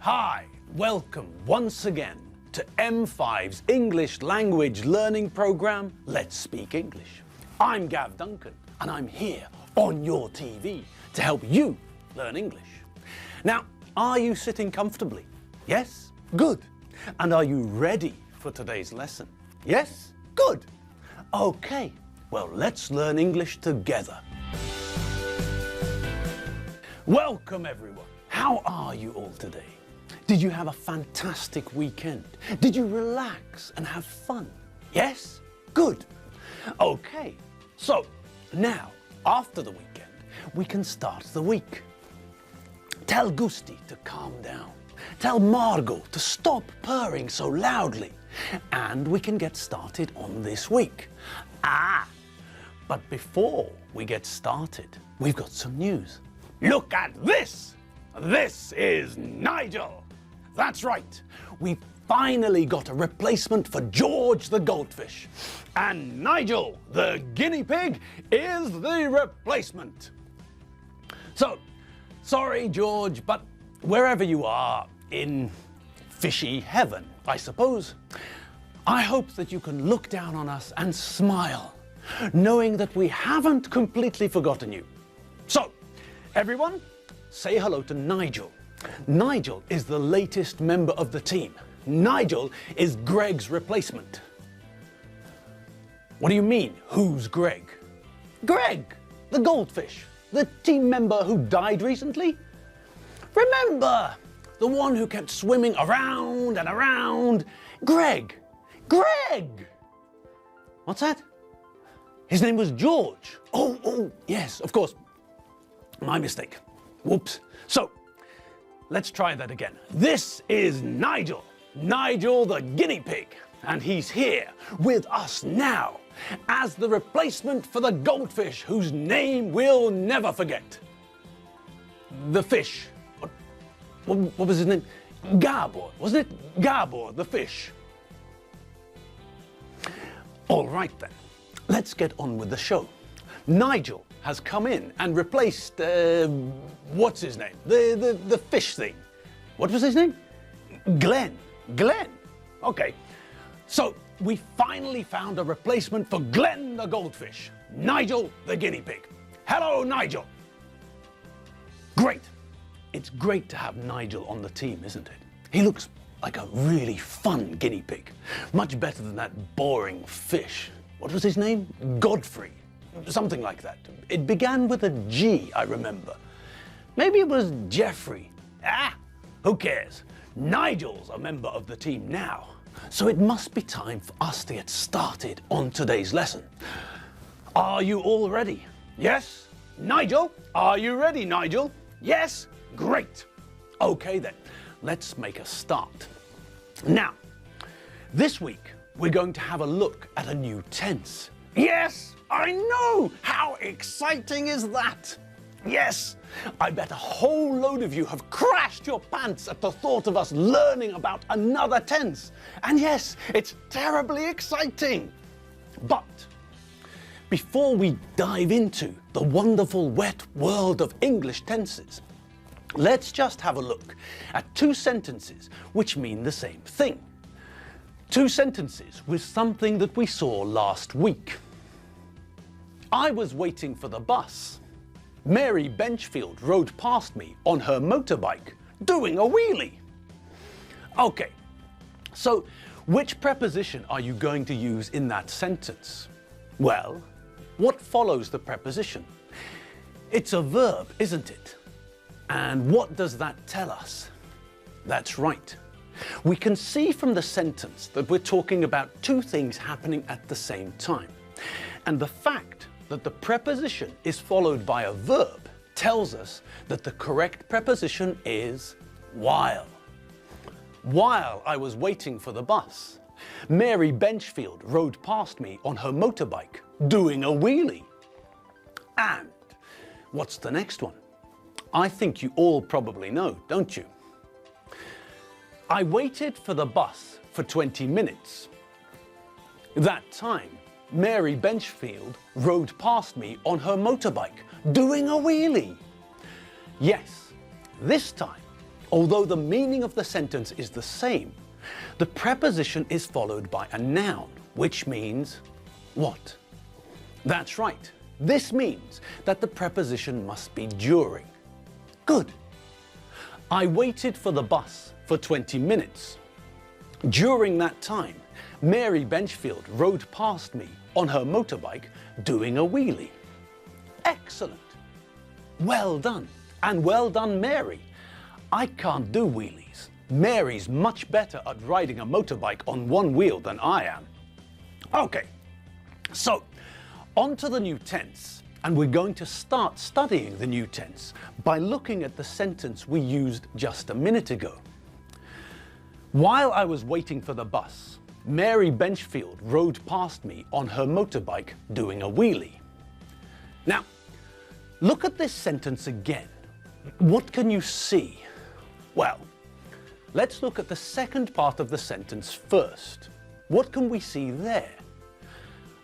Hi, welcome once again to M5's English language learning program, Let's Speak English. I'm Gav Duncan and I'm here on your TV to help you learn English. Now, are you sitting comfortably? Yes? Good. And are you ready for today's lesson? Yes? Good. Okay, well, let's learn English together. Welcome everyone. How are you all today? Did you have a fantastic weekend? Did you relax and have fun? Yes? Good. Okay, so now, after the weekend, we can start the week. Tell Gusti to calm down. Tell Margot to stop purring so loudly. And we can get started on this week. But before we get started, we've got some news. Look at this! This is Nigel! That's right, we finally got a replacement for George the goldfish. And Nigel, the guinea pig, is the replacement. So, sorry George, but wherever you are, in fishy heaven, I suppose, I hope that you can look down on us and smile, knowing that we haven't completely forgotten you. So, everyone, say hello to Nigel. Nigel is the latest member of the team. Nigel is Greg's replacement. What do you mean, who's Greg? Greg, the goldfish, the team member who died recently. Remember, the one who kept swimming around and around. Greg! Greg! What's that? His name was George. Oh, yes, of course. My mistake. Whoops. So, let's try that again. This is Nigel. Nigel the guinea pig. And he's here with us now as the replacement for the goldfish whose name we'll never forget. The fish. What was his name? Gabor, wasn't it? Gabor, the fish. All right then, let's get on with the show. Nigel has come in and replaced, what's his name? The fish thing. What was his name? Glenn. Glenn. Okay. So we finally found a replacement for Glenn the goldfish. Nigel the guinea pig. Hello, Nigel. Great. It's great to have Nigel on the team, isn't it? He looks like a really fun guinea pig. Much better than that boring fish. What was his name? Godfrey. Something like that. It began with a G, I remember. Maybe it was Jeffrey. Who cares? Nigel's a member of the team now. So it must be time for us to get started on today's lesson. Are you all ready? Yes? Nigel? Are you ready, Nigel? Yes? Great. Okay then, let's make a start. Now, this week we're going to have a look at a new tense. Yes, I know! How exciting is that? Yes, I bet a whole load of you have crashed your pants at the thought of us learning about another tense. And yes, it's terribly exciting. But before we dive into the wonderful wet world of English tenses, let's just have a look at two sentences which mean the same thing. Two sentences with something that we saw last week. I was waiting for the bus. Mary Benchfield rode past me on her motorbike, doing a wheelie. Okay, so which preposition are you going to use in that sentence? Well, what follows the preposition? It's a verb, isn't it? And what does that tell us? That's right. We can see from the sentence that we're talking about two things happening at the same time. And the fact that the preposition is followed by a verb tells us that the correct preposition is while. While I was waiting for the bus, Mary Benchfield rode past me on her motorbike, doing a wheelie. And what's the next one? I think you all probably know, don't you? I waited for the bus for 20 minutes. That time, Mary Benchfield rode past me on her motorbike, doing a wheelie. Yes, this time Although the meaning of the sentence is the same, the preposition is followed by a noun, which means what? That's right. This means that the preposition must be during. Good. I waited for the bus for 20 minutes. During that time, Mary Benchfield rode past me on her motorbike doing a wheelie. Excellent. Well done. And well done, Mary. I can't do wheelies. Mary's much better at riding a motorbike on one wheel than I am. Okay, so on to the new tense. And we're going to start studying the new tense by looking at the sentence we used just a minute ago. While I was waiting for the bus, Mary Benchfield rode past me on her motorbike doing a wheelie. Now, look at this sentence again. What can you see? Well, let's look at the second part of the sentence first. What can we see there?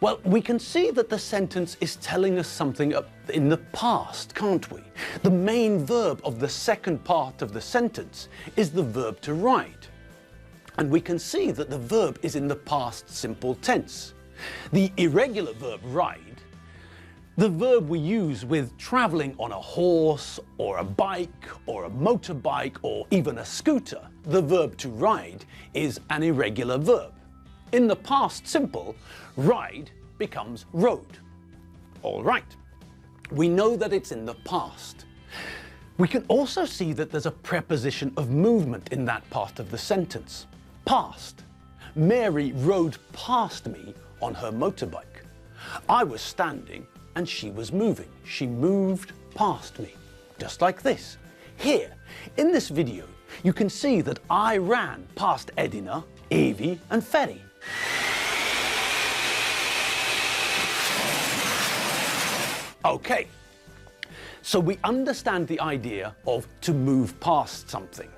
Well, we can see that the sentence is telling us something in the past, can't we? The main verb of the second part of the sentence is the verb to ride. And we can see that the verb is in the past simple tense. The irregular verb ride, the verb we use with traveling on a horse or a bike or a motorbike or even a scooter, the verb to ride is an irregular verb. In the past simple, ride becomes rode. All right, we know that it's in the past. We can also see that there's a preposition of movement in that part of the sentence. Past. Mary rode past me on her motorbike. I was standing and she was moving. She moved past me, just like this. Here, in this video, you can see that I ran past Edina, Evie and Ferry. Okay, so we understand the idea of to move past something.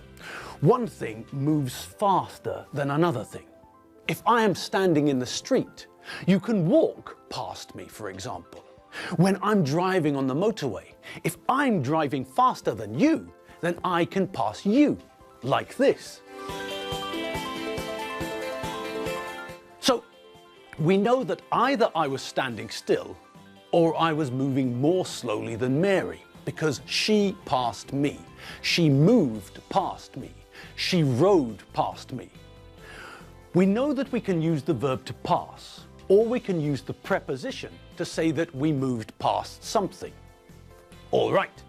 One thing moves faster than another thing. If I am standing in the street, you can walk past me, for example. When I'm driving on the motorway, if I'm driving faster than you, then I can pass you, like this. So, we know that either I was standing still or I was moving more slowly than Mary, because she passed me. She moved past me. She rode past me. We know that we can use the verb to pass, or we can use the preposition to say that we moved past something. All right.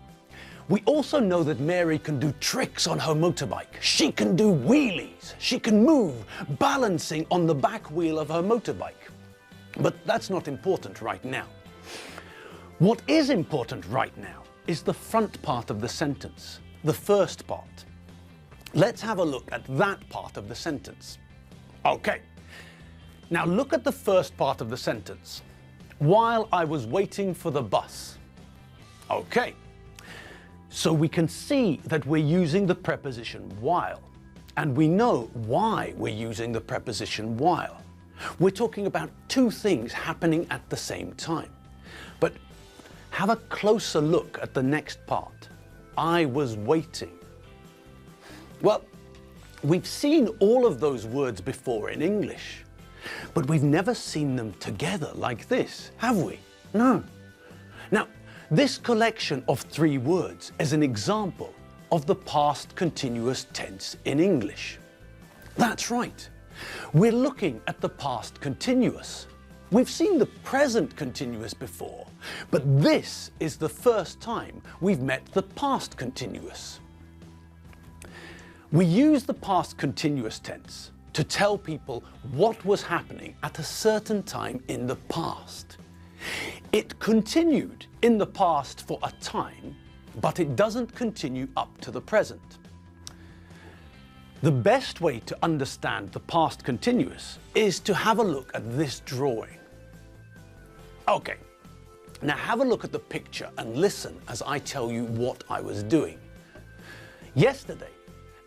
We also know that Mary can do tricks on her motorbike. She can do wheelies. She can move, balancing on the back wheel of her motorbike. But that's not important right now. What is important right now is the front part of the sentence, the first part. Let's have a look at that part of the sentence. Okay, now look at the first part of the sentence. While I was waiting for the bus. Okay, so we can see that we're using the preposition while, and we know why we're using the preposition while. We're talking about two things happening at the same time. But have a closer look at the next part. I was waiting. Well, we've seen all of those words before in English, but we've never seen them together like this, have we? No. Now, this collection of three words is an example of the past continuous tense in English. That's right. We're looking at the past continuous. We've seen the present continuous before, but this is the first time we've met the past continuous. We use the past continuous tense to tell people what was happening at a certain time in the past. It continued in the past for a time, but it doesn't continue up to the present. The best way to understand the past continuous is to have a look at this drawing. Okay, now have a look at the picture and listen as I tell you what I was doing. Yesterday,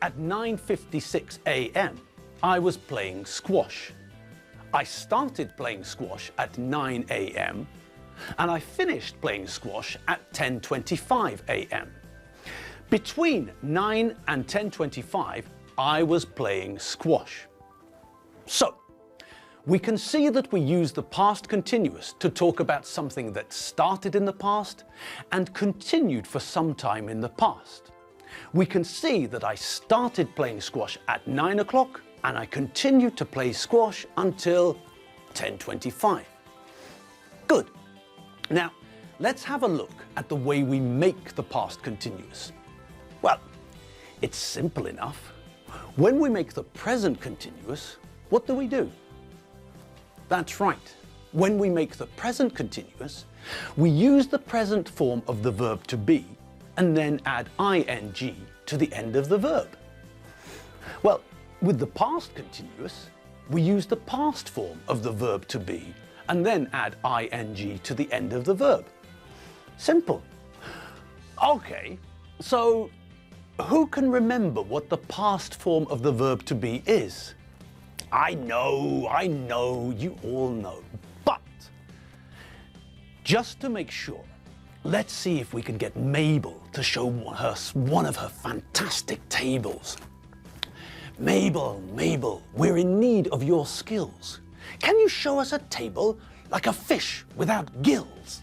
at 9:56 a.m., I was playing squash. I started playing squash at 9 a.m. and I finished playing squash at 10:25 a.m. Between 9 and 10:25, I was playing squash. So, we can see that we use the past continuous to talk about something that started in the past and continued for some time in the past. We can see that I started playing squash at 9 o'clock and I continued to play squash until 10:25. Good. Now, let's have a look at the way we make the past continuous. Well, it's simple enough. When we make the present continuous, what do? That's right. When we make the present continuous, we use the present form of the verb to be and then add ing to the end of the verb. Well, with the past continuous, we use the past form of the verb to be and then add ing to the end of the verb. Simple. Okay, so who can remember what the past form of the verb to be is? I know, you all know. But just to make sure, let's see if we can get Mabel to show one of her fantastic tables. Mabel, we're in need of your skills. Can you show us a table like a fish without gills?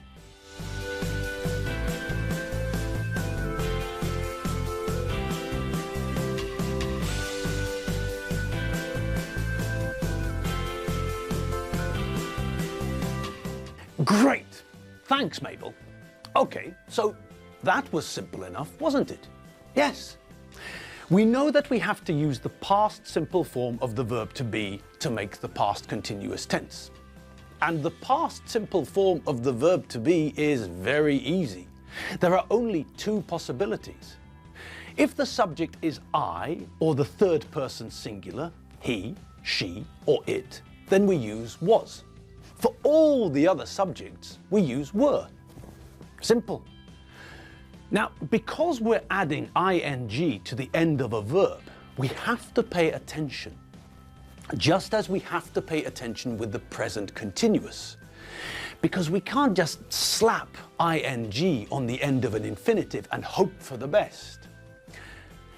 Great! Thanks, Mabel. Okay, so that was simple enough, wasn't it? Yes. We know that we have to use the past simple form of the verb to be to make the past continuous tense. And the past simple form of the verb to be is very easy. There are only two possibilities. If the subject is I or the third person singular, he, she, or it, then we use was. For all the other subjects, we use were. Simple. Now, because we're adding ing to the end of a verb, we have to pay attention. Just as we have to pay attention with the present continuous. Because we can't just slap ing on the end of an infinitive and hope for the best.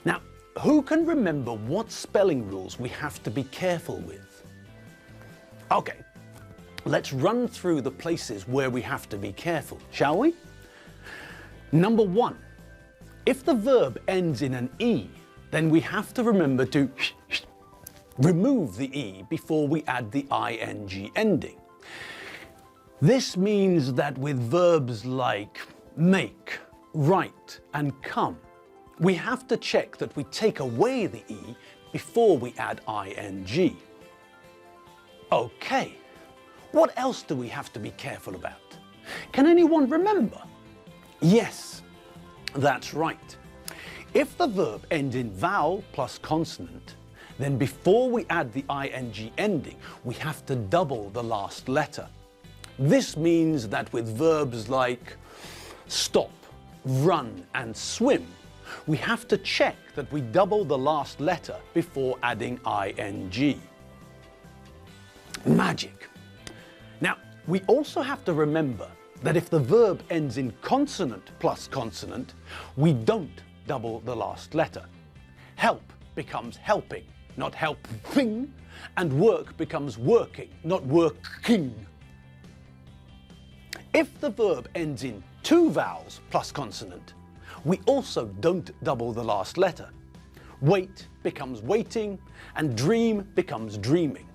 Now, who can remember what spelling rules we have to be careful with? Okay. Let's run through the places where we have to be careful, shall we? Number 1, if the verb ends in an E, then we have to remember to remove the E before we add the ing ending. This means that with verbs like make, write, and come, we have to check that we take away the E before we add ing. Okay. What else do we have to be careful about? Can anyone remember? Yes, that's right. If the verb ends in vowel plus consonant, then before we add the ing ending, we have to double the last letter. This means that with verbs like stop, run, and swim, we have to check that we double the last letter before adding ing. Magic. Now, we also have to remember that if the verb ends in consonant plus consonant, we don't double the last letter. Help becomes helping, not helping, and work becomes working, not working. If the verb ends in two vowels plus consonant, we also don't double the last letter. Wait becomes waiting, and dream becomes dreaming.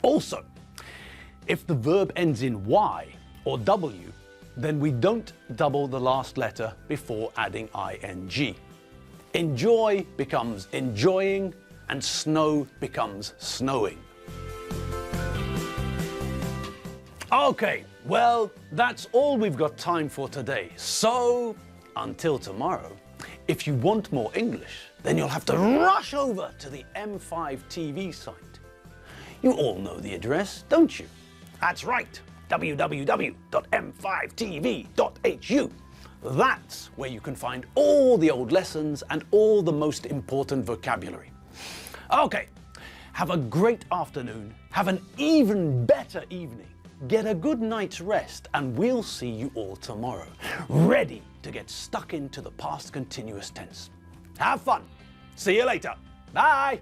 Also, if the verb ends in Y or W, then we don't double the last letter before adding ing. Enjoy becomes enjoying, and snow becomes snowing. Okay, well, that's all we've got time for today. So, until tomorrow, if you want more English, then you'll have to rush over to the M5 TV site. You all know the address, don't you? That's right, www.m5tv.hu. That's where you can find all the old lessons and all the most important vocabulary. Okay, have a great afternoon, have an even better evening, get a good night's rest and we'll see you all tomorrow, ready to get stuck into the past continuous tense. Have fun. See you later. Bye.